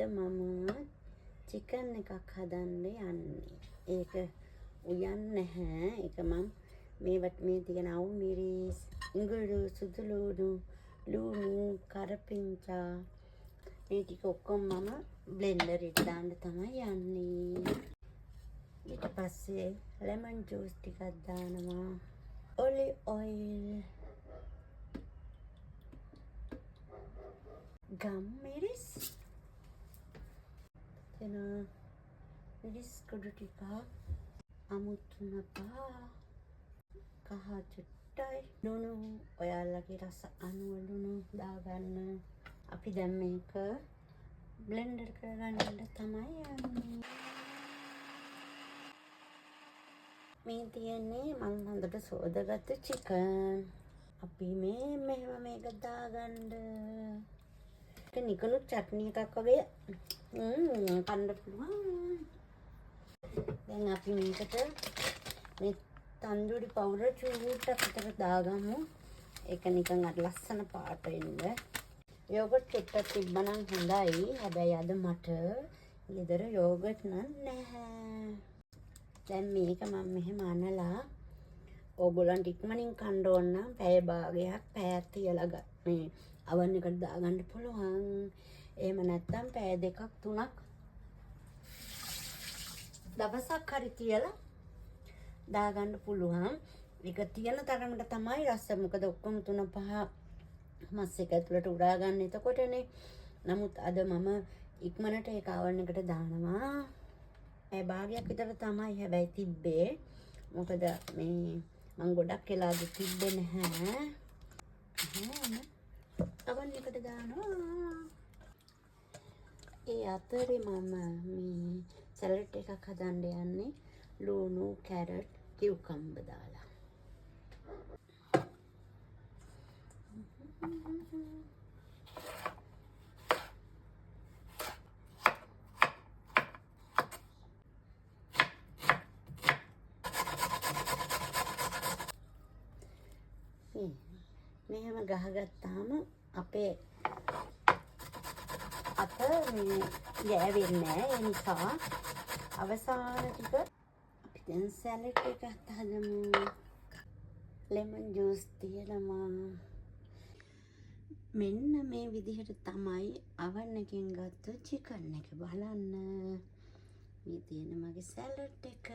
මම චිකන් එකක් හදන්න යන්නේ. ඒක උයන්නේ නැහැ. ඒක මම මේ තියෙන අවු මිරිස්, ඉඟුරු, සුදු ලුණු, කරපිංචා මේ ටික ඔක්කොම මම බ්ලෙන්ඩර් එකට දාන්න තමයි යන්නේ. ඊට පස්සේ ලෙමන් ජූස් ටිකක් දානවා. ඔලිව් ඔයිල්, ගම් මිරිස්, එතන මිරිස් කුඩු ටිකක්, අමුතුන පහ, කහ චුට්ටයි, ලුණු ඔයාලගේ රස අනුව ලුණු දාගන්න. අපි දැන් මේක බ්ලෙන්ඩර් කරගන්න තමයි යන්නේ. මේ තියෙන්නේ මං හොඳට සෝදාගත්ත චිකන්. අපි මෙහෙම මේක දාගන්න. ඒක නිකනු චට්නි එකක් වගේ කන්න පුළුවන්. දැන් අපි මේකට මේ තන්දූරි පවුඩර් චූට්ටක් විතර දාගමු. ඒක නිකන් අර ලස්සන පාට එන්න. යෝගට් චුට්ටක් තිබ්බනම් හොඳයි. හැබැයි අද මට ගෙදර යෝගට් නැහැ. දැන් මේක මම මෙහෙම අනලා ඕගොල්ලන්ට ඉක්මනින් කන්න ඕන නම් පැය භාගයක් පැයක් තියලා මේ අවන් එකට දාගන්න පුළුවන්. එහෙම නැත්නම් පැය දෙකක් තුනක් දවසක් හරි තියලා දාගන්න පුළුවන්. ඒක තියෙන තරමට තමයි රස. මොකද ඔක්කොම 3-5 මස් එක ඇතුළට උරා ගන්න එතකොටනේ. නමුත් අද මම ඉක්මනට ඒක අවන් එකට දානවා. ඒ භාගයක් විතර තමයි හැබැයි තිබ්බේ. මොකද මේ මං ගොඩක් වෙලාද තිබ්බේ නැහැ. අවන් එකට දානවා. ඒ අතරේ මම මේ සැලඩ් එකක් හදන්න යන්නේ. ලුණු, කැරට්, කිව්කම්බර් දාලා. මෙහෙම ගහගත්තාම අපේ අත ගෑවෙන්නේ නැහැ. ඒ නිසා අවසාන ටික අපි දැන් සැලඩ් එකක් හදමු. ලෙමන් ජූස් තියනවා. මෙන්න මේ විදිහට තමයි අවන් එකෙන් ගත්ත චිකන් එක. බලන්න. මේ තියෙන මගේ සැලඩ් එක.